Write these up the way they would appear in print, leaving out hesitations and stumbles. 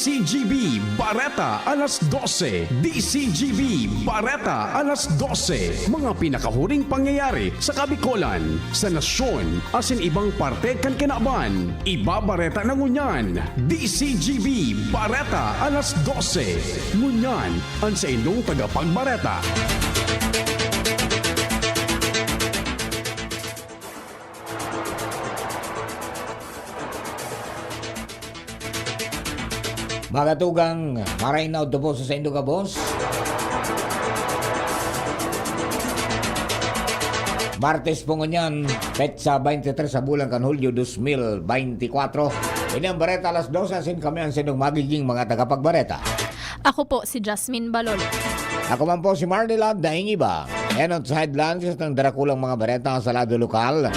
DCGB Bareta alas 12. DCGB Bareta alas 12. Mga pinakahuling pangyayari sa Kabikolan, sa nasyon, asin ibang parte kan kinaban. Ibabareta na ngunyan. DCGB Bareta alas 12. Ngunyan ang sa inyong tagapagbareta. Magatugang Marinaw to po sa Indo ka, boss. Martes po ngunyan, petsa 23 sa bulan kan Hulyo 2024. Ini ang bareta alas 12, asin kami ang sinong magiging mga tagapagbareta. Ako po si Jasmine Balolo. Ako man po si Marnelab Daingiba. Yan ang headlines ng darakulang mga bareta sa lado lokal.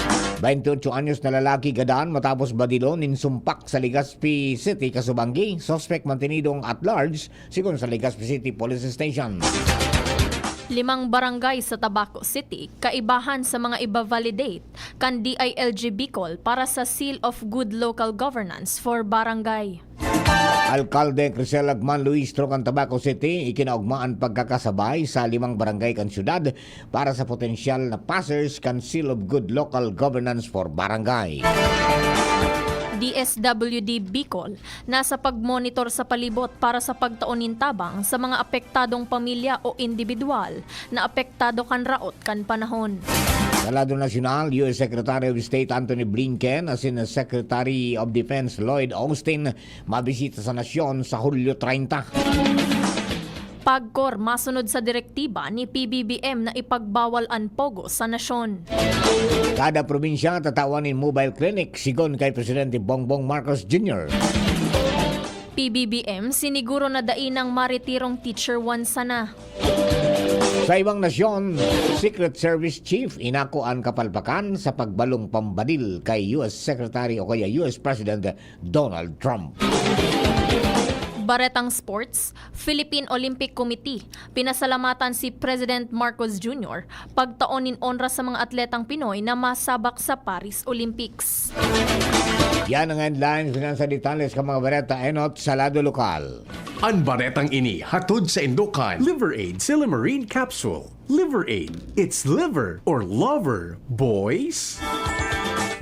28 anyos na lalaki gadaan matapos badilon ninsumpak sa Legazpi City, Kasubanggi. Suspect mantinidong at large sigon sa Legazpi City Police Station. 5 barangay sa Tabaco City kaibahan sa mga iba-validate kan DILG Bicol para sa Seal of Good Local Governance for Barangay. Alkalde Crisel Agman Luis Trocan Tabaco City ikinaugmaan pagkakasabay sa 5 barangay kan syudad para sa potensyal na passers kan Seal of Good Local Governance for Barangay. DSWD Bicol nasa pagmonitor sa palibot para sa pagtaonin tabang sa mga apektadong pamilya o individual na apektado kan raot kan panahon. Sa lado nasyonal, U.S. Secretary of State Anthony Blinken asin Secretary of Defense Lloyd Austin mabisita sa nasyon sa Hulyo 30. Pagkor masunod sa direktiba ni PBBM na ipagbawal ang pogo sa nasyon. Kada probinsya tatawanin mobile clinic sigon kay Presidente Bongbong Marcos Jr. PBBM siniguro na dainang maritirong Teacher 1 sana. Sa ibang nasyon, Secret Service Chief inako ang kapalpakan sa pagbalong pambadil kay U.S. Secretary o kaya U.S. President Donald Trump. Baretang Sports, Philippine Olympic Committee, pinasalamatan si President Marcos Jr. pagtaonin onra sa mga atletang Pinoy na masabak sa Paris Olympics. Yan ang headlines ng sa detalles ka mga bareta enot sa lado lokal. Ang baretang ini hatod sa Indokan. Liver Aid Silimarine Capsule. Liver Aid. It's liver or lover, boys.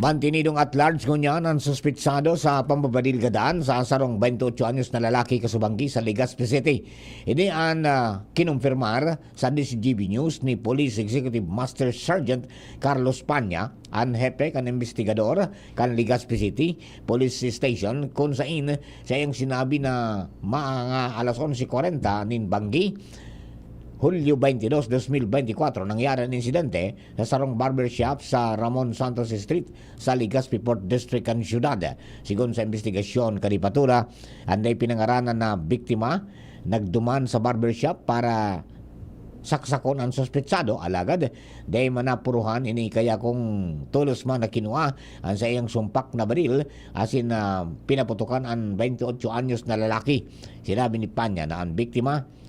Mantinidong at large ngunyan ang suspitsado sa pambabadil gadaan sa asarong 28 anyos na lalaki kasubanggi sa Legazpi City. Ini ang kinumpirmar sa DCGB News ni Police Executive Master Sergeant Carlos Panya, ang hepe kan investigador kan Legazpi City Police Station kung saan siya yung sinabi na mga alas 11:40 nin Banggi Hulyo 22, 2024, nangyari ang insidente sa sarong barbershop sa Ramon Santos Street sa Legazpi Port District kan syudad. Sigon sa investigasyon kadipatura, anday pinangaranan na biktima nagduman sa barbershop para saksakon ang suspetsado alagad day manapuruhan ini kaya kung tulos man na kinuha ang sa iyang sumpak na baril asin pinaputukan ang 28 anyos na lalaki. Sinabi ni Panya na ang biktima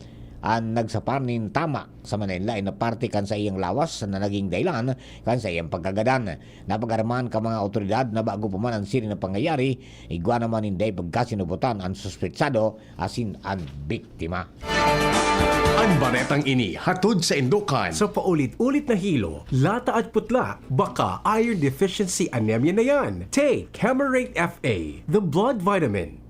ang nagsapar nin tama sa Manila na parte kan sa iyang lawas na naging dahilan kan sa iyang pagkagadan. Napagaraman ka mga otoridad na bago pa man ang siri na pangyayari, igwa naman hindi pagkasinubutan ang suspetsado asin ang biktima. Ang baretang ini hatod sa Indokan. Sa paulit-ulit na hilo, lata at putla, baka iron deficiency anemia na yan. Take Camerate FA, the blood vitamin.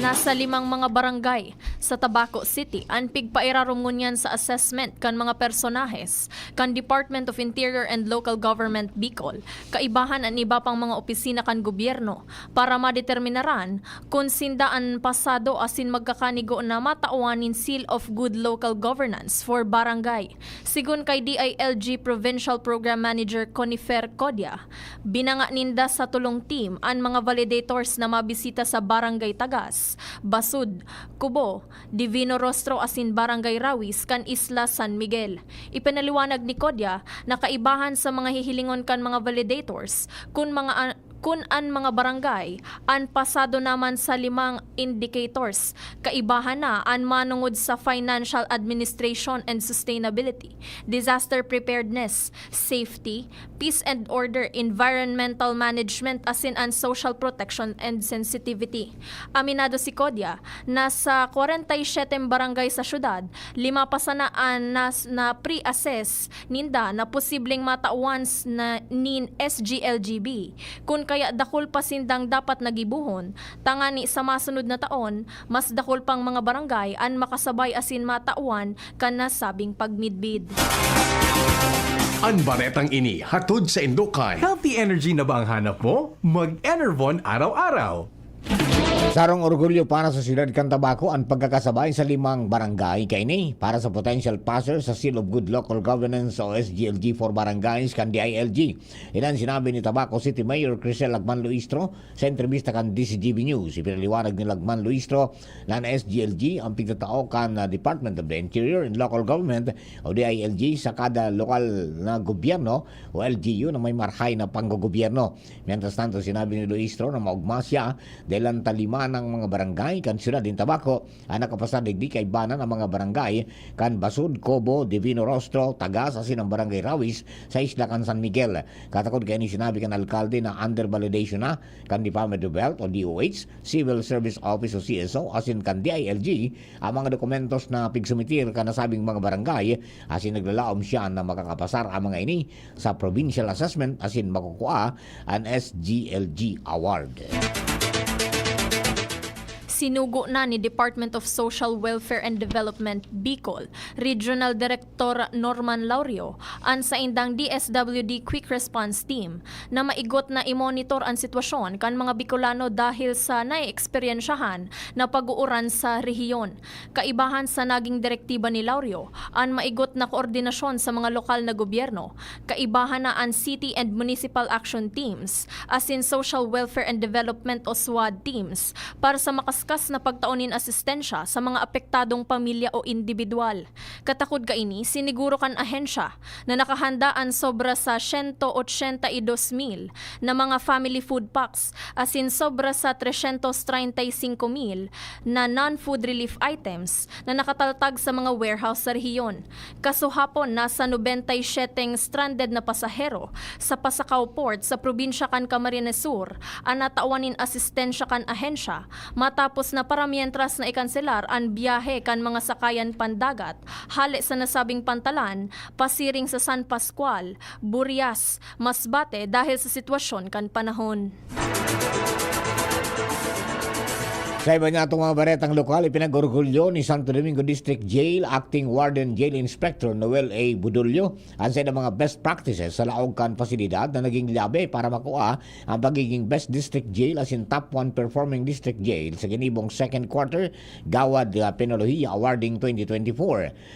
Nasa 5 mga barangay sa Tabaco City ang pigpairarungon yan sa assessment kan mga personahes kan Department of Interior and Local Government Bicol. Kaibahan ang iba pang mga opisina kan gobyerno para madeterminaran kung sindaan pasado asin magkakanigo na matauanin Seal of Good Local Governance for Barangay. Sigun kay DILG Provincial Program Manager Conifer Codia, binanga ninda sa tulong team ang mga validators na mabisita sa Barangay Tagas, Basud, Kubo, Divino Rostro asin Barangay Rawis kan Isla San Miguel. Ipinaliwanag ni Codia na kaibahan sa mga hihilingon kan mga validators kung kun an mga barangay an pasado naman sa 5 indicators. Kaibahan na an manungod sa financial administration and sustainability, disaster preparedness, safety, peace and order, environmental management asin an social protection and sensitivity. Aminado si Kodia na sa 47 barangay sa syudad, 5 pasanaan na pre-assess ninda na posibleng matauan na nin SGLGB. Kung kaya dakol pa sindang dapat nagibuhon, tangani sa masunod na taon, mas dakol pang mga barangay an makasabay asin matauan kan nasabing pagmidbid. Ang baretang ini hatod sa Indokan. Healthy energy na ba ang hanap mo? Mag-Enervon araw-araw. Sarong orgulyo para sa siyudad Cantabaco ang pagkakasabay sa 5 barangay kaini para sa potential passer sa Seal of Good Local Governance o SGLG for Barangays kan DILG. Ilan sinabi ni Tabaco City Mayor Crisel Lagman Luistro sa entrevista kan DCGB News. Ipinaliwanag ni Lagman Luistro na ang SGLG ang pigtatao kan Department of the Interior and Local Government o DILG sa kada lokal na gobyerno o LGU na may marhay na panggogobyerno. Mientras tanto, sinabi ni Luistro na maugma siya dahil ang talima ng mga barangay kan siyudad din Tabaco ang nakapasadig di kay banan ang mga barangay kan Basud, Cobo, Divino Rostro, Tagas asin ang barangay Rawis sa isla kan San Miguel. Katakod kay ni sinabi kan alkalde na under validation na kan Department of Health o DOH, Civil Service Office o CSO asin kan DILG ang mga dokumentos na pigsumitir kan nasabing mga barangay asin naglalaom siya na makakapasar ang mga ini sa provincial assessment asin makukuha ang SGLG award. Sinugo na ni Department of Social Welfare and Development Bicol Regional Director Norman Laurio ang sa indang DSWD Quick Response Team na maigot na i-monitor ang sitwasyon kan mga Bicolano dahil sa nai-eksperyensyahan na pag-uuran sa rehiyon. Kaibahan sa naging direktiba ni Laurio ang maigot na koordinasyon sa mga lokal na gobyerno, kaibahan na ang City and Municipal Action Teams as in Social Welfare and Development o SWAD teams para sa makaskas na pagtaunin asistensya sa mga apektadong pamilya o individual. Katakod kaini, siniguro kan ahensya na nakahandaan sobra sa 182,000 na mga family food packs as in sobra sa 335,000 na non-food relief items na nakataltag sa mga warehouse sa rehiyon. Kasuhapon, nasa 97 stranded na pasahero sa Pasacao Port sa probinsya kan Camarines Sur ang natauanin asistensya kan ahensya matapos na para mientras na ikanselar ang biyahe kan mga sakayan pandagat hali sa nasabing pantalan pasiring sa San Pascual, Burias, Masbate dahil sa sitwasyon kan panahon. Sa iba niya itong mga baretang lokal, ipinag-orgulyo ni Santo Domingo District Jail Acting Warden Jail Inspector Noel A. Budulio ang sa mga best practices sa laogkan pasilidad na naging labi para makuha ang pagiging best district jail as in top 1 performing district jail sa ginibong second quarter Gawad Penolohiya Awarding 2024.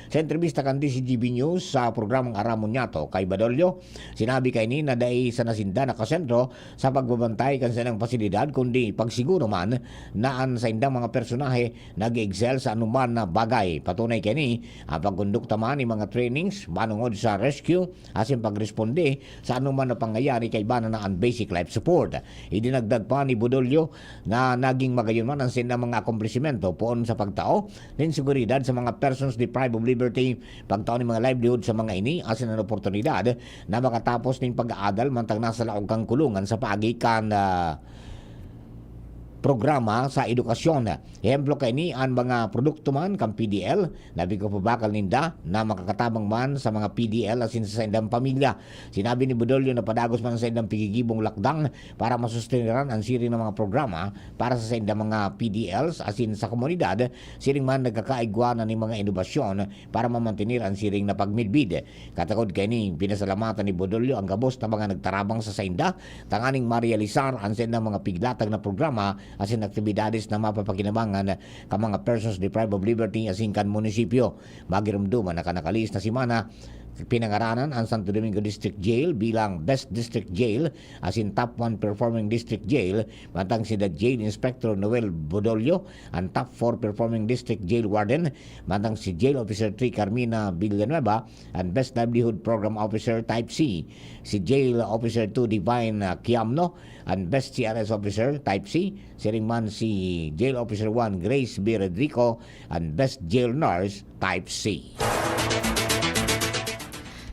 Sa entrevista kan DCGB News sa programang Aramon Nyato kay Budulio, sinabi kay ni na dahil sa nasinda nakasentro sa pagbabantay kan sa ng pasilidad kundi pagsiguro man na ang sa indang mga personahe nag-excel sa anuman na bagay. Patunay kini ang pagkondukta man ni mga trainings manungod sa rescue asin pagresponde sa anuman na pangyayari kay bana na ang basic life support. Idinagdag pa ni Budolyo na naging magayon man ang sinang mga akomplishmento poon sa pagtao din seguridad sa mga persons deprived of liberty, pagtao ni mga livelihood sa mga ini asin ang oportunidad na makatapos ning pag-aadal mantang nasa laog kang kulungan sa paagikan programa sa edukasyon. Ehemplo kay ni ang mga produkto man kang PDL na bigo pabakal ninda na makakatabang man sa mga PDL asin sa indang pamilya. Sinabi ni Budolyo na padagos man sa indang pigigibong lakdang para masusteniran ang siri ng mga programa para sa indang mga PDLs asin sa komunidad, siring man nagkakaigwanan ng mga inobasyon para mamantinir ang siring na pagmidbid. Katakod kay ni pinasalamatan ni Budolyo ang gabos na mga nagtarabang sa sainda tanganing marealisar ang sindang mga piglatag na programa asin aktibidades na mapapakinabangan ka mga persons deprived of liberty asin kan munisipyo. Magiramduman na kanakalis na simana pinangaranan ang Santo Domingo District Jail bilang Best District Jail as in top 1 performing district jail, mantang si the Jail Inspector Noel Bodolio ang top 4 performing district jail warden, mantang si Jail Officer 3 Carmina Villanueva ang Best Livelihood Program Officer Type C, si Jail Officer 2 Divine Quiamno ang Best CRS Officer Type C, si ringman si Jail Officer 1 Grace B. Rodrigo ang Best Jail Nurse Type C.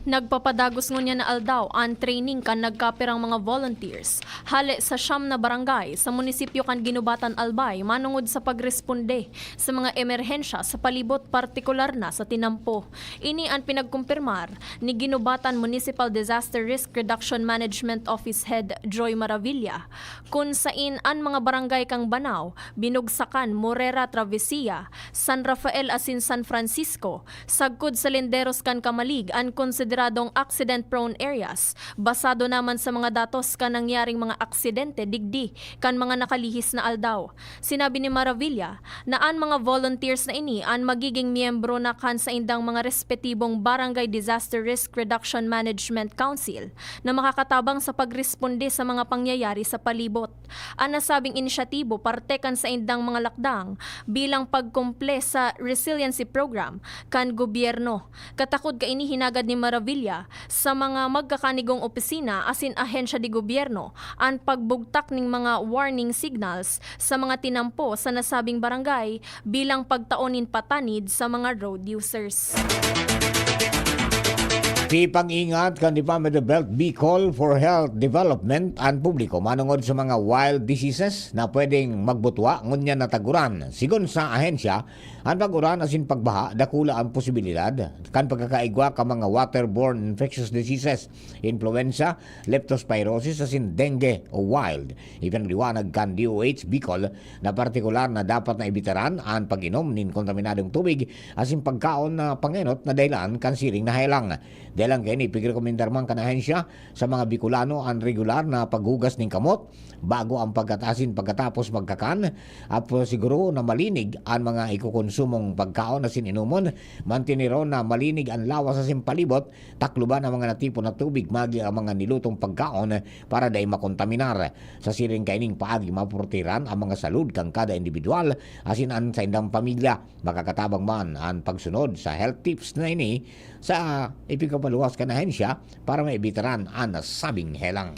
Nagpapadagos ngunya na aldaw ang training kan nagkapirang mga volunteers hali sa siyam na barangay sa munisipyo kan Ginubatan Albay manungod sa pagresponde sa mga emerhensya sa palibot partikular na sa tinampo. Ini ang pinagkumpirmar ni Ginubatan Municipal Disaster Risk Reduction Management Office Head Joy Maravilla kung sain ang mga barangay kang Banao, Binugsakan, Morera, Travesilla, San Rafael asin San Francisco, sagkod sa Linderos kan Kamalig ang konsideradong accident-prone areas. Basado naman sa mga datos kan nangyaring mga aksidente digdi kan mga nakalihis na aldaw. Sinabi ni Maravilla na ang mga volunteers na ini ang magiging miyembro na kan sa indang mga respetibong Barangay Disaster Risk Reduction Management Council na makakatabang sa pagresponde sa mga pangyayari sa palibot. Ang nasabing inisyatibo parte kan sa indang mga lakdang bilang pagkumple sa resiliency program kan gobyerno. Katakod ka ini hinagad ni Maravilla sa mga magkakanigong opisina asin ahensya di gobyerno ang pagbugtak ning mga warning signals sa mga tinampo sa nasabing barangay bilang pagtaonin patanid sa mga road users. Di pang-ingat kan Department of Health Bicol for Health Development ang publiko manungod sa mga wild diseases na pwedeng magbutwa ngunya nataguran. Sigon sa ahensya, ang pag-uran asin pagbaha dakula ang posibilidad kan pagkakaigwa ka mga waterborne infectious diseases, influenza, leptospirosis asin dengue o wild. Ipinaliwanag kan DOH Bicol na partikular na dapat na ibitaran ang pag-inom nin kontaminadong tubig asin pagkaon na pangenot na dahilan kan siring na helang. Dahilan kayo ni pigrekomendar man kanahensya sa mga Bicolano ang regular na paghugas ng kamot bago ang pagkatasin pagkatapos magkakan at siguro na malinig ang mga ikukonsumong pagkaon na sinинumon, mantiniro na malinig ang lawas sa simpalibot, takluban ang mga natipon na tubig magi ang mga nilutong pagkaon para dahil makontaminar. Sa siring kaining paagi mapurtiran ang mga salud kang kada individual asin ang sa indang pamilya. Makakatabang man ang pagsunod sa health tips na ini sa ipikapaluwas kanahensya para maibitaran ang nasabing helang.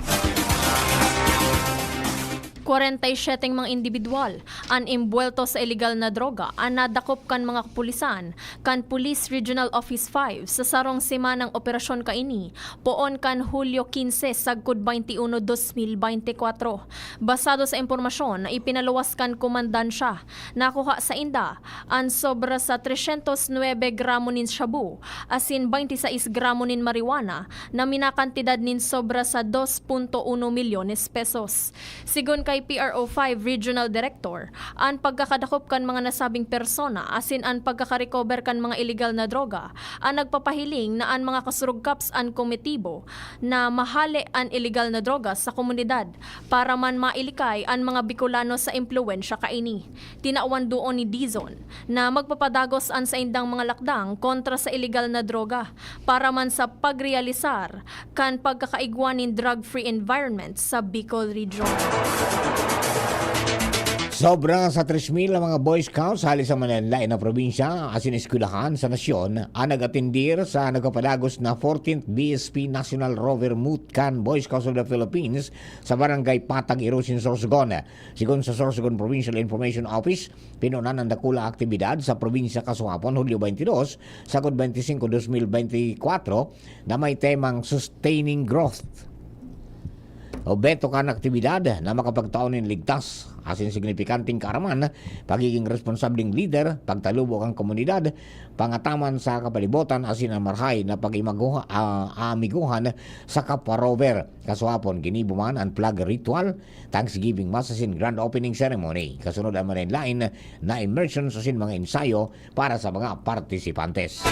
47 mga individual ang imbuelto sa illegal na droga ang nadakop kan mga kapulisan kan Police Regional Office 5 sa sarong semanang operasyon kaini poon kan Hulyo 15 sagkod 21 2024. Basado sa impormasyon na ipinaluwas kan komandansya, nakuha sa inda ang sobra sa 309 gramo nin shabu asin 26 gramo nin marijuana na minakantidad nin sobra sa 2.1 milyones pesos. Sigon kay PRO5 Regional Director, ang pagkakadakop kan mga nasabing persona asin ang pagkakarecover kan mga illegal na droga, ang nagpapahiling na ang mga kasurugkaps ang komitibo na mahali ang illegal na droga sa komunidad para man mailikay ang mga Bicolano sa impluwensya kaini. Tinaawan doon ni Dizon na magpapadagos ang sa indang mga lakdang kontra sa illegal na droga para man sa pagrealisar kan pagkakaigwanin drug-free environment sa Bicol Region. Sobra sa 3,000 ang mga Boy Scouts halis sa Manila na probinsya asin eskwelahan sa nasyon ang nag-atendir sa nagpapadagos na 14th BSP National Rover Mutcan Boy Scouts of the Philippines sa Barangay Patag, Irusin, Sorsogon. Sigon sa Sorsogon Provincial Information Office, pinunan ang dakula aktibidad sa probinsya kasuhapon Hulyo 22, sagod 25, 2024 na may temang Sustaining Growth. Obeto kan aktibidad na makapagtaon ng ligtas asin signifikanting kaaraman, pagiging responsabling leader, pagtalubok ang komunidad, pangataman sa kapalibotan asin ang marhay na pag-amiguhan sa kapwa rover. Kasuhapon ginibuman ang flag ritual, Thanksgiving Mass asin grand opening ceremony. Kasunod ang manenlain na immersion asin mga ensayo para sa mga partisipantes.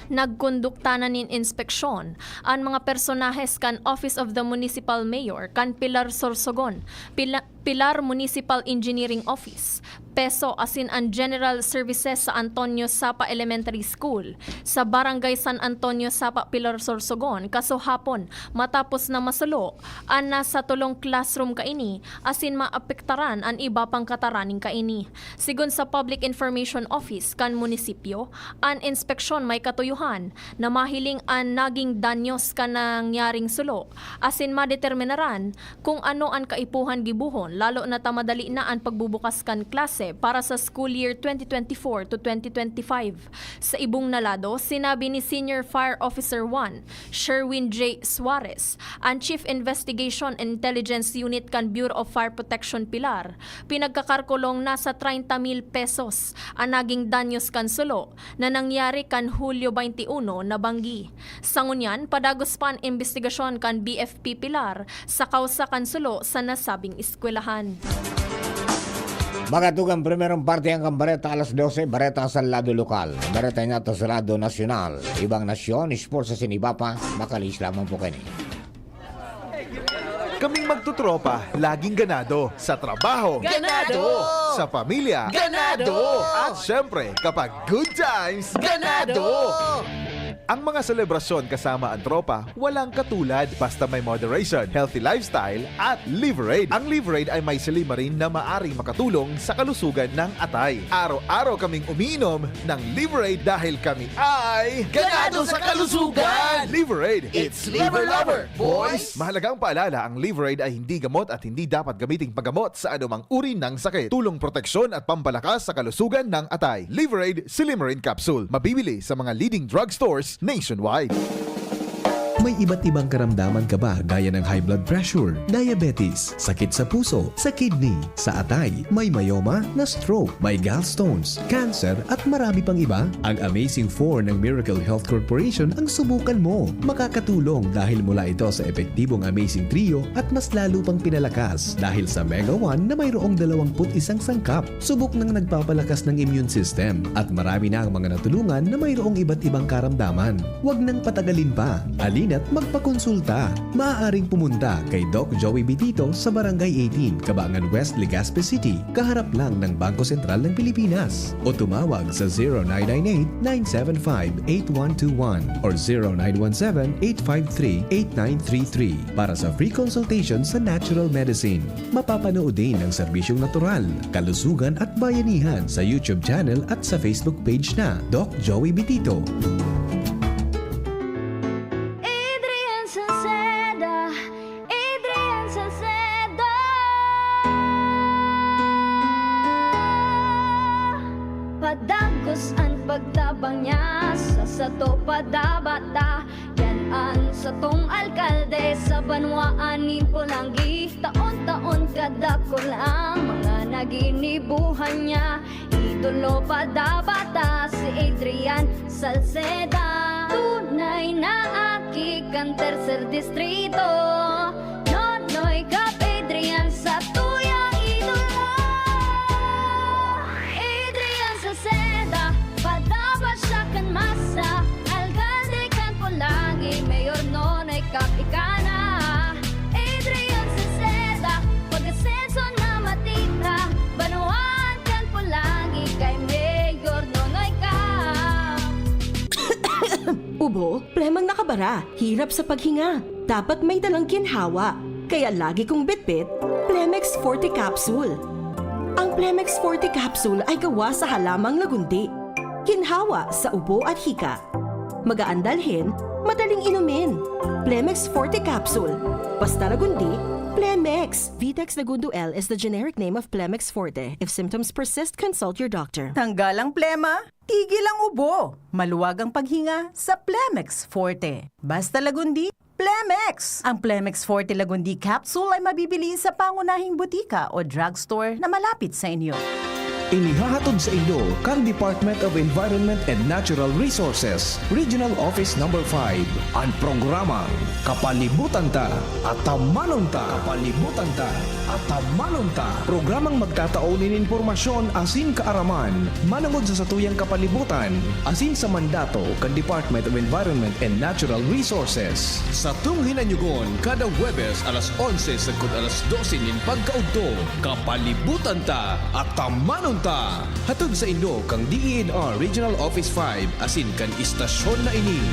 Nagkondukta na nin inspeksyon ang mga personahes kan Office of the Municipal Mayor kan Pilar Sorsogon, Pilar Municipal Engineering Office, peso asin ang general services sa Antonio Sapa Elementary School sa Barangay San Antonio Sapa, Pilar Sorsogon kasuhapon matapos na masulo ang nasa tulong classroom kaini asin maapektaran ang iba pang kataraning kaini. Sigon sa Public Information Office kan munisipyo, ang inspeksyon may katuyuhan na mahiling ang naging danyos kan nangyaring sulo asin madeterminaran kung ano ang kaipuhan gibuhon lalo na tamadali na ang pagbubukas kan klase para sa school year 2024 to 2025. Sa ibong nalado, sinabi ni Senior Fire Officer 1, Sherwin J. Suarez, ang Chief Investigation and Intelligence Unit kan Bureau of Fire Protection Pilar, pinagkakarkulong nasa 30,000 pesos ang naging danyos kan sulo na nangyari kan Hulyo 21 na banggi. Sangunyan, padagos pa ang investigasyon kan BFP Pilar sa kausa kan sulo sa nasabing eskwelahan. Magatugang primerong parte ang Bareta alas 12, Bareta sa lado lokal, Bareta nato sa lado nasyonal, ibang nasyon, sports sa sinibapa, makalis lamang po kayo. Kaming magtutropa, laging ganado. Sa trabaho, Ganado! Sa pamilya, Ganado! At syempre, kapag good times, ganado! Ang mga selebrasyon kasama ang tropa, walang katulad basta may moderation, healthy lifestyle at Liverade. Ang Liverade ay may silimarin na maaring makatulong sa kalusugan ng atay. Araw-araw kaming umiinom ng Liverade dahil kami ay Ganado sa kalusugan! Liverade, It's Liver Lover, boys! Mahalagang paalala, ang Liverade ay hindi gamot at hindi dapat gamiting paggamot sa anumang uri ng sakit. Tulong proteksyon at pampalakas sa kalusugan ng atay. Liverade Silimarin Capsule. Mabibili sa mga leading drugstores nationwide. May iba't ibang karamdaman ka ba gaya ng high blood pressure, diabetes, sakit sa puso, sa kidney, sa atay, may myoma, na stroke, may gallstones, cancer at marami pang iba? Ang Amazing 4 ng Miracle Health Corporation ang subukan mo. Makakatulong dahil mula ito sa epektibong Amazing Trio at mas lalo pang pinalakas dahil sa Mega 1 na mayroong 21 sangkap. Subok ng nagpapalakas ng immune system at marami na ang mga natulungan na mayroong iba't ibang karamdaman. Huwag nang patagalin pa. At magpakonsulta. Maaaring pumunta kay Doc Joey Bitito sa Barangay 18, Cabangan West, Legazpi City, kaharap lang ng Bangko Sentral ng Pilipinas. O tumawag sa 0998-975-8121 or 0917-853-8933 para sa free consultation sa natural medicine. Mapapanood din ang serbisyong natural, kalusugan at bayanihan sa YouTube channel at sa Facebook page na Doc Joey Bitito. Padagos ang pagtabang niya sa sato padabata. Yan ang satong alkalde sa banwaanin Pulangi. Taon-taon kadako lang mga naginibuhan niya. Idolo padabata si Adrian Salceda. Tunay na aki kan tercer distrito. Nonoy kap Adrian sa tuyang idolo. Adrian Salceda, padaba siya kan masa. Alcalde kan Pulangi, mayor nonoy kap ikana. Adrian Salceda, pag-asenso na matita. Banuan kan Pulangi, kay mayor nonoy kap. Ubo, premang nakabara, hirap sa paghinga. Dapat may dalang ginhawa. Kaya lagi kong bitbit, Plemex Forte Capsule. Ang Plemex Forte Capsule ay gawa sa halamang lagundi. Ginhawa sa ubo at hika. Magaan dalhin, madaling inumin. Plemex Forte Capsule. Basta lagundi, Plemex. Vitex Lagundo L is the generic name of Plemex Forte. If symptoms persist, consult your doctor. Tanggal ang plema, tigil ang ubo. Maluwag ang paghinga sa Plemex Forte. Basta lagundi, Plemex. Ang Plemex Forte Lagundi Capsule ay mabibili sa pangunahing butika o drugstore na malapit sa inyo. Inihahatod sa inyo kang Department of Environment and Natural Resources, Regional Office No. 5. Ang programang Kapalibutan Ta at Tamanon Ta. Kapalibutan Ta at Tamanon Ta. Programang magtataunin informasyon asin kaaraman, manangod sa satuyang kapalibutan, asin sa mandato kan Department of Environment and Natural Resources. Sa tunghinanyugon, kada Huwebes alas 11 sagkod alas 12 nin pagkaudto, Kapalibutan Ta at Tamanon Unta, hatod sa Indo kang DENR Regional Office 5 asin kan istasyon na ini.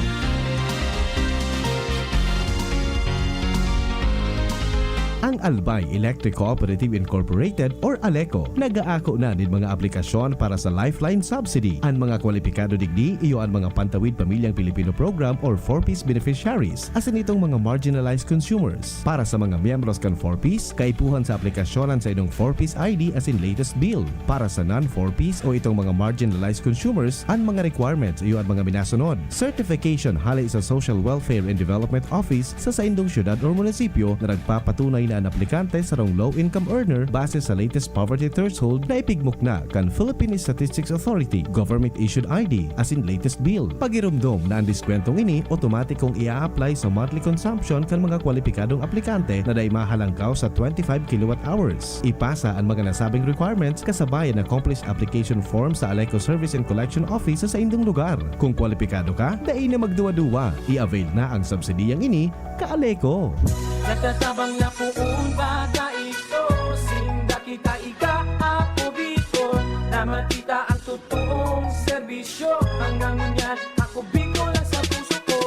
Ang Albay Electric Cooperative Incorporated or ALECO nagaako na din mga aplikasyon para sa Lifeline Subsidy. Ang mga kwalipikado digdi iyo ang mga Pantawid Pamilyang Pilipino Program or 4Ps beneficiaries asin itong mga marginalized consumers. Para sa mga miyembros kan 4Ps, kaipuhan sa aplikasyonan sa inyong 4Ps ID asin latest bill. Para sa non-4Ps o itong mga marginalized consumers, ang mga requirements iyo ang mga minasunod. Certification halay sa Social Welfare and Development Office sa indong syudad o munisipyo na nagpapatunay na ang aplikante sa rong low-income earner base sa latest poverty threshold na ipigmok na kan Philippine Statistics Authority government-issued ID as in latest bill. Pagirumdom na ang diskwentong ini otomatikong ia-apply sa monthly consumption kan mga kwalipikadong aplikante na day mahalangkaw sa 25 kWh. Ipasa ang mga nasabing requirements kasabayan na accomplished application form sa ALECO Service and Collection Office sa indong lugar. Kung kwalipikado ka, dai na magduwa-duwa. I-avail na ang subsidiyang ini ka ALECO. Nagtatabang na poong baga ito, sinda kita ika-ako Bicol, na matita ang totoong serbisyo. Hanggang ngunyan, ako Bicol lang sa puso ko.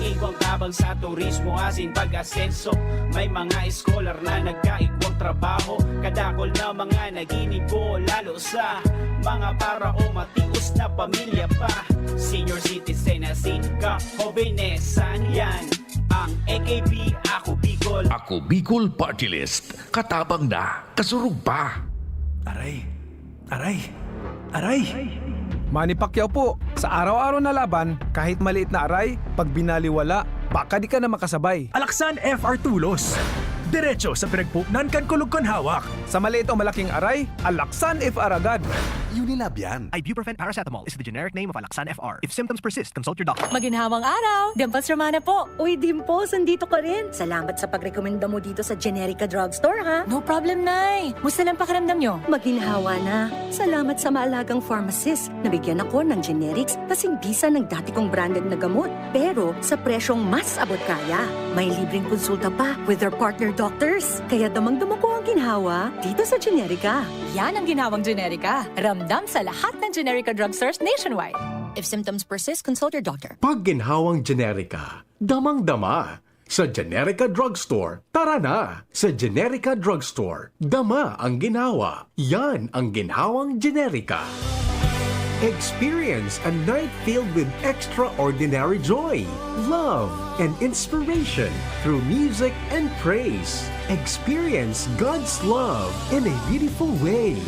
Igwang tabang sa turismo asin pag-asenso, may mga scholar na nagkaigwang trabaho, kadakol na mga naginibo, lalo sa mga para o matius na pamilya pa. Senior citizen asin ka-hobenesan yan. Ang AKP, ako Bicol. Ako Bicol Party List. Katabang na, kasurug pa. Aray, aray, aray. Manny Pacquiao po, sa araw-araw na laban, kahit maliit na aray, pag binaliwala, baka di ka na makasabay. Alaksan FR Tulos. Diretso sa pinagpupnan kan kulog kon hawak. Sa maliit o malaking aray, Alaksan FR agad. Unilab yan. Ibuprofen paracetamol is the generic name of Alaksan FR. If symptoms persist, consult your doctor. Maginhawang araw! Dimples Romana po. Uy, Dimples, andito ka rin. Salamat sa pagrekomenda mo dito sa Generica Drugstore, ha? No problem, Nay. Musta lang pakiramdam nyo? Maginhawa na. Salamat sa maalagang pharmacist. Nabigyan ako ng generics kasing bisa ng dati kong branded na gamot. Pero sa presyong mas abot kaya. May libreng konsulta pa with their partner doctors. Kaya damang-dama ko ang ginhawa dito sa Generica. Yan ang ginhawang Generica. Ramdam sa lahat ng Generica drugstores nationwide. If symptoms persist, consult your doctor. Pag ginhawang Generica, damang-dama. Sa Generica Drugstore, tara na! Sa Generica Drugstore, dama ang ginhawa. Yan ang ginhawang Generica. Experience a night filled with extraordinary joy, love, and inspiration through music and praise. Experience God's love in a beautiful way.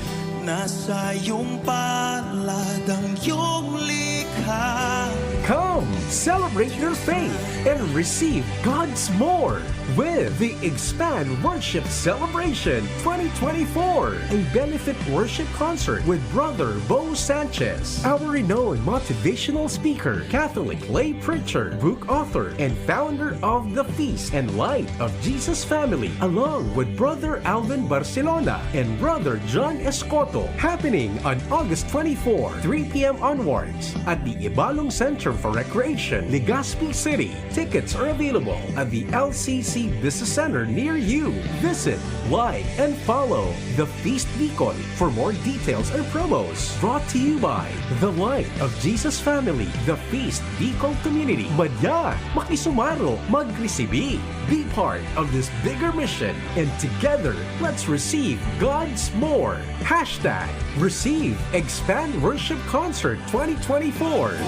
Nasa iyong palad ang iyong likha. Come, celebrate your faith and receive God's more with the Expand Worship Celebration 2024, a benefit worship concert with Brother Bo Sanchez, our renowned motivational speaker, Catholic lay preacher, book author, and founder of the Feast and Light of Jesus Family, along with Brother Alvin Barcelona and Brother John Escoto, happening on August 24, 3 p.m. onwards at the Ibalong Center for Recreation, Legazpi City. Tickets are available at the LCC Business Center near you. Visit, like, and follow The Feast Bicol for more details and promos. Brought to you by The Light of Jesus Family, The Feast Bicol Community. Madya, makisumaro, magresibi. Be part of this bigger mission, and together, let's receive God's more. Hashtag Receive Expand Worship Concert 2024.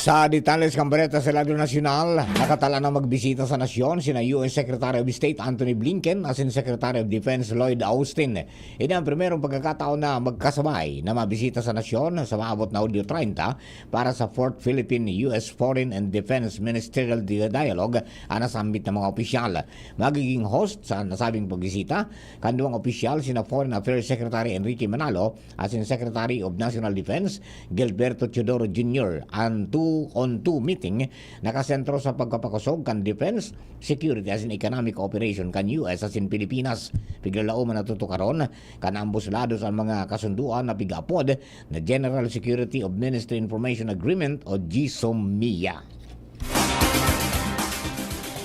Sa detalles kambareta sa Radyo Nacional, nakatala na magbisita sa nasyon sina US Secretary of State Anthony Blinken at Secretary of Defense Lloyd Austin. Ito ang primerong pagkakataon na magkasabay na mabisita sa nasyon sa maabot na Audio 30 para sa 4th Philippine-US Foreign and Defense Ministerial Dialogue ang nasambit ng mga opisyal. Magiging host sa nasabing pagbisita, kanduang opisyal sina Foreign Affairs Secretary Enrique Manalo at Secretary of National Defense Gilberto Teodoro Jr. ang two 2-on-2 meeting nakasentro sa pagpapakusog kan defense, security as in economic cooperation kan US as in Pilipinas. Piglalao man natuto karon kan ambos lados ang mga kasunduan na pigapod na General Security of Ministry Information Agreement o GSOMIA.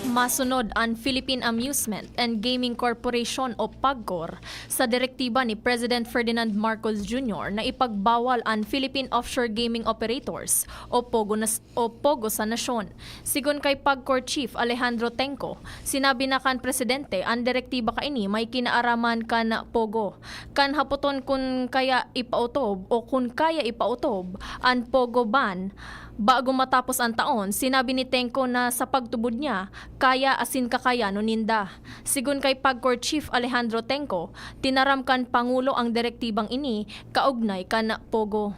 Masunod ang Philippine Amusement and Gaming Corporation o PAGCOR sa direktiba ni President Ferdinand Marcos Jr. na ipagbawal ang Philippine Offshore Gaming Operators o POGO sa nasyon. Sigon kay PAGCOR Chief Alejandro Tenco, sinabi na kan Presidente ang direktiba kaini may kinaaraman kan POGO. Kan haputon kung kaya ipautob ang POGO ban. Bago matapos ang taon, sinabi ni Tenco na sa pagtubod niya, kaya asin kakayano ninda. Sigun kay PAGCOR Chief Alejandro Tenco, tinaramkan Pangulo ang direktibang ini, kaugnay kan POGO.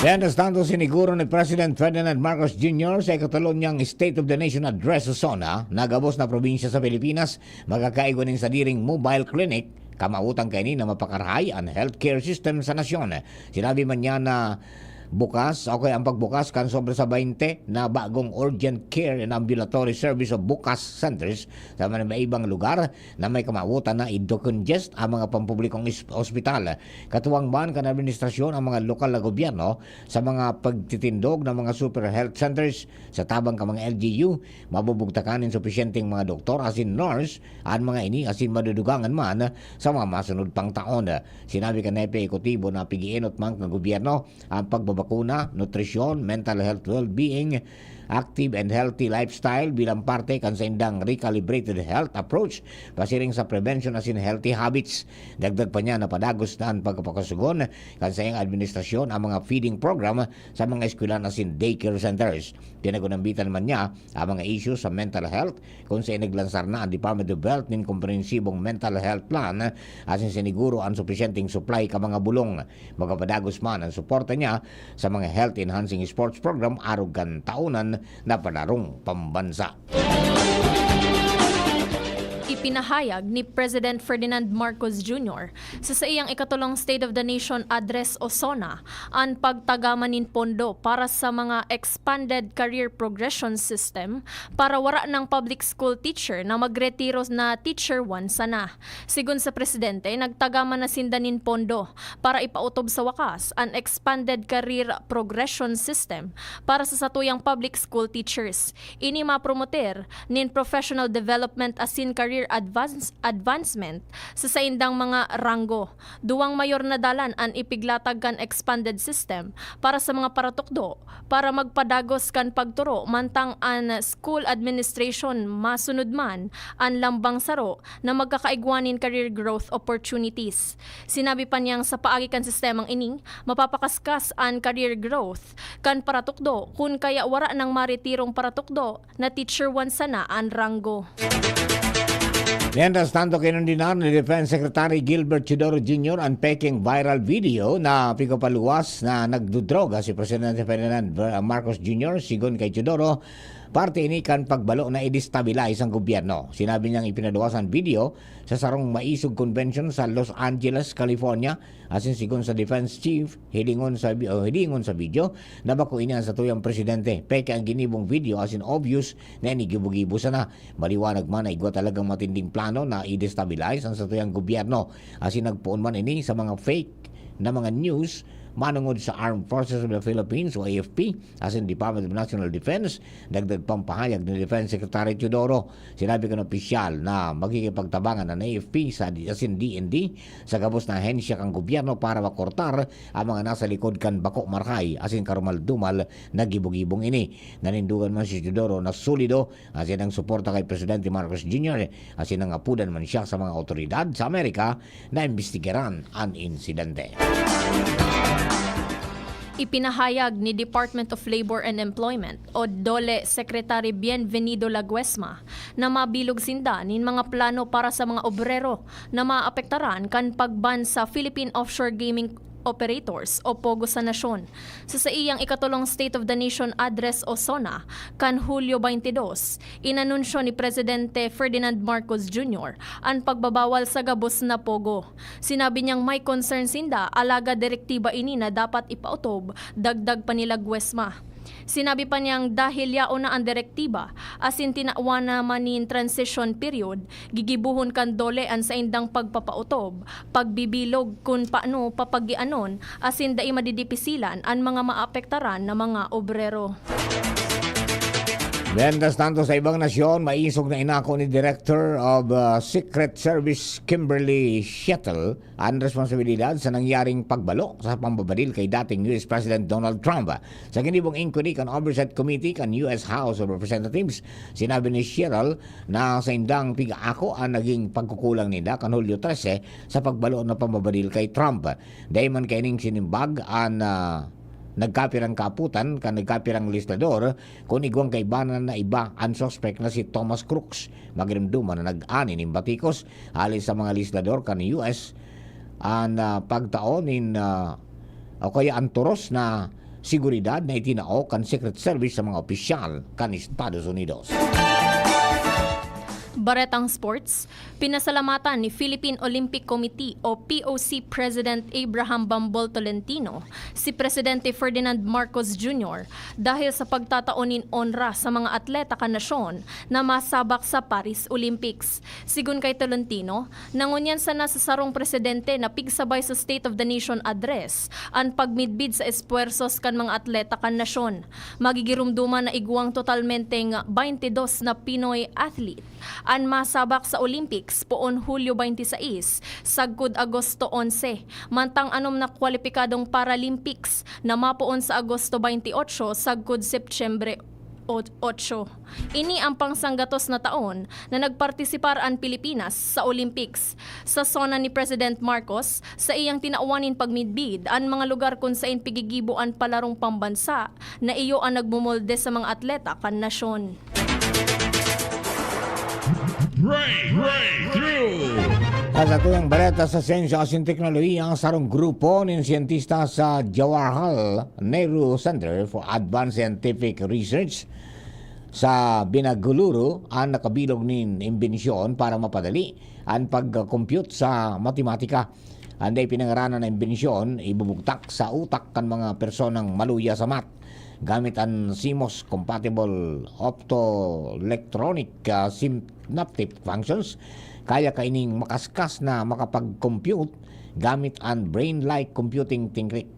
Estando siniguro ni President Ferdinand Marcos Jr. sa ikatalonyang State of the Nation Address sa Sona, nagabos na probinsya sa Pilipinas, magkakaigo ning sa diring mobile clinic, kamautang kaini na mapakarahay ang healthcare system sa nasyon. Sinabi man niya na bukas, ang pagbukas kan sobre sa 20 na bagong urgent care and ambulatory service o bukas centers sa mga ibang lugar na may kamawutan na i-decongest ang mga pampublikong ospital. Katuwang man kan administrasyon ang mga lokal na gobyerno sa mga pagtitindog ng mga super health centers sa tabang ka mga LGU, mabubugtakanin sufisyenteng mga doktor asin nurse ang mga ini asin madudugangan man sa mga masunod pang taon. Sinabi ka Nepe Ekotibo na pigiinot man ng gobyerno ang pagbabakuna, nutrisyon, mental health well-being, active and healthy lifestyle bilang parte kan sa indang recalibrated health approach pasiring sa prevention as in healthy habits. Dagdag pa niya na padagos na ang pagpapakasugon kan sa iyang administrasyon ang mga feeding program sa mga eskwelahan as in daycare centers. Pinagunambitan man niya ang mga issues sa mental health kung sa inaglansar na ang Department of Health nin komprehensibong mental health plan as in siniguro ang sufisyenteng supply ka mga bulong. Magapadagos man ang suporta niya sa mga health enhancing sports program arugan taunan na panarong pambansa. Ipinahayag ni President Ferdinand Marcos Jr. sa iyang ikatulong State of the Nation Address o SONA ang pagtagamanin pondo para sa mga Expanded Career Progression System para wara ng public school teacher na magretiro na Teacher 1 sana. Sigun sa Presidente, nagtagaman na sindanin pondo para ipautob sa wakas ang Expanded Career Progression System para sa satuyang public school teachers. Ini mapromoter nin professional development asin career advancement sa saindang mga ranggo. Duwang mayor na dalan ang ipiglatag kan expanded system para sa mga paratukdo para magpadagos kan pagturo mantang an school administration masunod man ang lambang saro na magkakaigwanin career growth opportunities. Sinabi pa niyang sa paagi kan sistemang ining mapapakaskas ang career growth kan paratukdo kun kaya wara ng maritirong paratukdo na Teacher 1 sana ang ranggo. Mientras tanto, kinundinar ni Defense Secretary Gilbert Chidoro Jr. ang peking viral video na pikapaluwas na nagdudroga si Presidente Ferdinand Marcos Jr. Sigon kay Chidoro, parte ini kan pagbalo na i-destabilize ang gobyerno. Sinabi niyang ipinaduwas ang video sa sarong maisog convention sa Los Angeles, California. Asin sigon sa Defense Chief, hilingon sa video na bako ini sa tuyang presidente. Peke ang ginibong video asin obvious na inigibo-gibo sana. Maliwanag man na igwa talagang matinding plano na i-destabilize ang sa tuyang gobyerno. Asin nagpuon man ini sa mga fake na mga news manungod sa Armed Forces of the Philippines o AFP as in Department of National Defense. Dagdag pampahayag ni Defense Secretary Teodoro, sinabi ko ng opisyal na magkikipagtabangan ng AFP sa as in DND sa gabos na hensya kang gobyerno para makortar ang mga nasa likod kan bako markay as in karumal-dumal na gibog-gibong ini. Nanindugan man si Teodoro na solido as in ang suporta kay Presidente Marcos Jr. as in ang apudan man siya sa mga otoridad sa Amerika na imbestigaran ang insidente. Ipinahayag ni Department of Labor and Employment o DOLE Secretary Bienvenido Laguesma na mabilog sinda nin mga plano para sa mga obrero na maapektaran kan pagban sa Philippine Offshore Gaming Operators o POGO sa nasyon. Sa iyang ikatulong State of the Nation Address o SONA kan Hulyo 22, inanunsyo ni Presidente Ferdinand Marcos Jr. ang pagbabawal sa gabos na POGO. Sinabi niyang may concern sinda alaga direktiba ini na dapat ipautob dagdag pa nila Guesma. Sinabi pa niyang dahil yaon na ang direktiba, asin tinawa naman nin transition period, gigibuhon kan dole an sa indang pagpapautob, pagbibilog kung paano papagianon, asin dai madidipisilan ang mga maapektaran na mga obrero. Mientras tanto sa ibang nasyon, maisog na inako ni Director of Secret Service Kimberly Shettle ang responsibilidad sa nangyaring pagbalo sa pambabadil kay dating US President Donald Trump. Sa ginibong inquiry kan Oversight Committee kan US House of Representatives, sinabi ni Shettle na sa indang pigaako ang naging pagkukulang nila kan Hulyo 13 sa pagbalo na pambabadil kay Trump. Dayman kaining sinimbag ang nagkapirang kaputan kan nagkapirang legislador kung igwang kaibanan na iba ang suspect na si Thomas Crooks. Magrimduman na nag-ani ng batikos alis sa mga legislador kan US ang pagtaonin o kaya ang turos na seguridad na itinao kan Secret Service sa mga opisyal kan Estados Unidos. Baretang Sports, pinasalamatan ni Philippine Olympic Committee o POC President Abraham Bambol Tolentino si Presidente Ferdinand Marcos Jr. dahil sa pagtataonin onra sa mga atleta kan nasyon na masabak sa Paris Olympics. Sigun kay Tolentino, nangunyan sa nasasarong presidente na pigsabay sa State of the Nation Address ang pagmidbid sa espuersos kan mga atleta kan nasyon. Magigirumduman na igwang totalmente ng 22 na Pinoy athlete ang masabak sa Olympics poon Hulyo 26 sagkod Agosto 11, mantang anom na kwalipikadong Paralympics na mapoon sa Agosto 28 sagkod Setyembre 8. Ini ang pangsanggatos na taon na nagpartisipar ang Pilipinas sa Olympics. Sa sona ni President Marcos, sa iyang tinauwanin pagmidbid ang mga lugar kung saan pigigibo ang palarong pambansa na iyo ang nagmumolde sa mga atleta kan nasyon. At sa tuyang baleta sa siyensya at teknolohiya, ang sarong grupo ng siyentista sa Jawaharlal Nehru Center for Advanced Scientific Research sa Bengaluru ang nakabilog ng imbensyon para mapadali ang pag-compute sa matematika. Anday pinangaranan ng imbensyon, ibubugtak sa utak kan mga personang maluya sa math gamit ang CMOS compatible optoelectronic synaptic functions. Kaya kaining makaskas na makapag-compute gamit ang brain-like computing technique.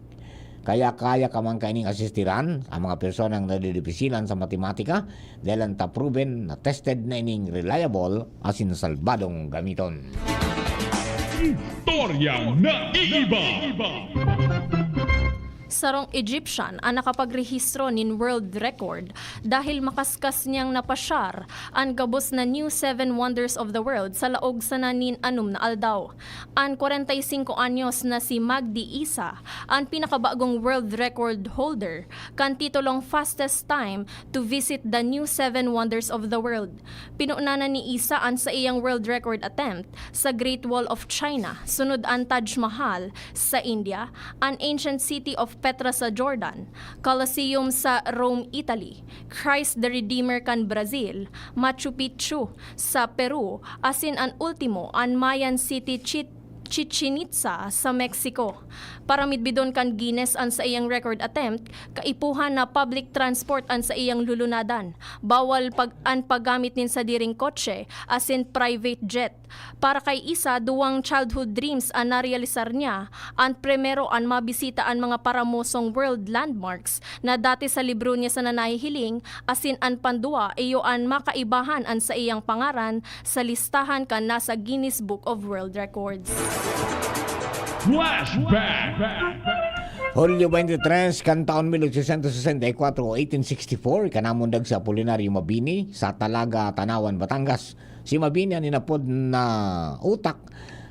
Kaya kamang kaining asistiran ang mga personang nadidipisilan sa matematika dahil ang proven na tested na ining reliable asin salbadong gamiton. Istorya na iiba. Sarong Egyptian ang nakapagrehistro nin world record dahil makaskas niyang napasyar ang gabos na New 7 Wonders of the World sa laog sa nanin anum na aldaw. Ang 45 anyos na si Magdi Isa ang pinakabagong world record holder kan titulong fastest time to visit the New 7 Wonders of the World. Pinuunanan ni Isa ang sa iyang world record attempt sa Great Wall of China, sunod ang Taj Mahal sa India, an ancient city of Petra sa Jordan, Colosseum sa Rome, Italy, Christ the Redeemer kan Brazil, Machu Picchu sa Peru, asin ang ultimo ang Mayan City Chichen Itza sa Mexico. Para midbidon kan Guinness ang sa iyang record attempt, kaipuhan na public transport ang sa iyang lulunadan. Bawal paggamit nin sa diring kotse asin private jet. Para kay Isa, duwang childhood dreams ang narealisar niya. Ang primero ang mabisita ang mga paramosong world landmarks na dati sa libro niya sa nanahihiling, asin ang pandua iyo ang makaibahan ang sa iyang pangaran sa listahan kan nasa Guinness Book of World Records. Flashback. Hulyo 23, kan taon 1864 o 1864, kanamundag sa Apolinario Mabini sa Talaga, Tanawan, Batangas. Si Mabini ang ninapod na utak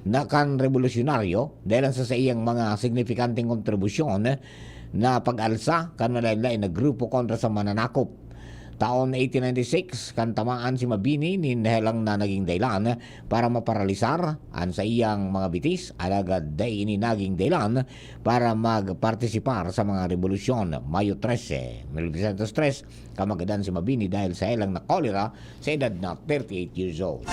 na kan revolusyonaryo dahil sa iyang mga signifikanteng kontribusyon na pag-alsa kan malaylay na grupo kontra sa mananakop. Taon 1896, kan tamaan si Mabini ni Nehelang na naging daylan para maparalisar an sa iyang mga bitis, alagad day ini naging daylan para magpartisipar sa mga revolusyon. Mayo 13, 1903, kamagadan si Mabini dahil sa ilang na kolera sa edad na 38 years old.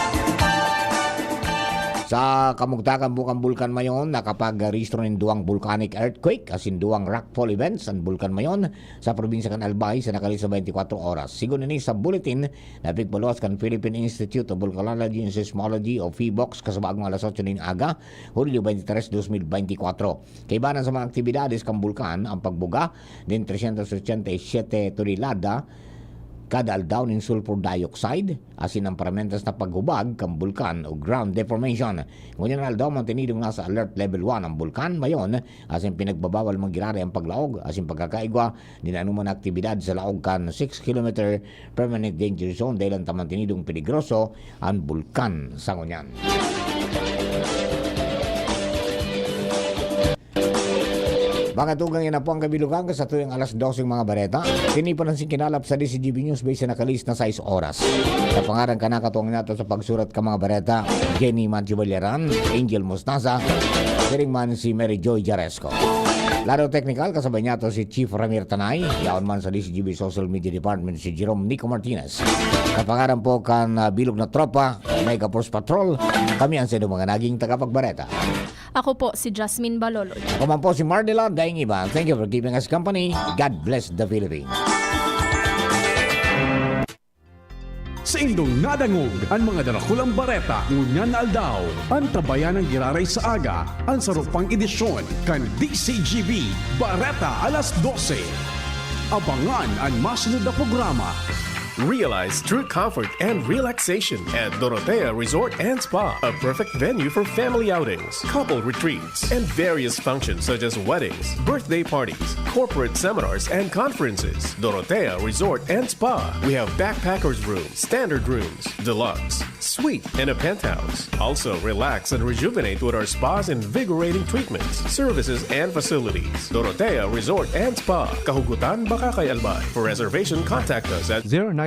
Sa kamugtakan bukang bulkan mayon, nakapag-rehistro ng duwang volcanic earthquake asin duwang rockfall events ang bulkan mayon sa probinsya kan Albay sa nakalipas 24 oras. Sigun ini sa bulletin na pigbaluas kan Philippine Institute of Volcanology and Seismology o PHIVOLCS kasabagong alas 8 ng aga, Hulyo 23, 2024. Kaibanan sa mga aktibidades kan bulkan ang pagbuga din 387 tonelada kada aldaw ng sulfur dioxide asin ang paramentas na paghubag kang bulkan o ground deformation. Ngunyan aldaw mantinidong nasa alert level 1 ang bulkan mayon asin pinagbabawal manggirari ang paglaog asin pagkakaigwa din anuman aktibidad sa laog kan 6 km permanent danger zone dahil ang tamantinidong peligroso ang bulkan sa ngunyan. Makatugang yan na po ang kabilugan sa tuwing alas 12 mga bareta. Tinipan ang kinalap sa DCGB News base na nakalis na 6 oras. Sa pangarang kanakatuwang nato sa pagsurat ka mga bareta, Jenny Manchibaliaran, Angel Mostaza, siring man si Mary Joy Jaresco. Laro technical, kasabay niya to si Chief Ramir Tanay, yaon man sa DCGB Social Media Department si Jerome Nico Martinez. Kapangaran po kan bilog na tropa, Mega Force Patrol, kami ang sino mga naging tagapagbareta. Ako po si Jasmine Balolod. Ako man po si Mardela Daing Iba. Thank you for keeping us company. God bless the Philippines. Sa indong nadangog ang mga darakulang bareta ngunyan na aldaw. Ang tabayan ng giraray sa aga ang sarupang edisyon kan DCGB Bareta alas 12. Abangan ang masunod na programa. Realize true comfort and relaxation at Dorotea Resort and Spa, a perfect venue for family outings, couple retreats, and various functions such as weddings, birthday parties, corporate seminars, and conferences. Dorotea Resort and Spa. We have backpackers rooms, standard rooms, deluxe, suite, and a penthouse. Also, relax and rejuvenate with our spa's invigorating treatments, services, and facilities. Dorotea Resort and Spa, Kahugutan, Bakakay, Albay. For reservation, contact us at 09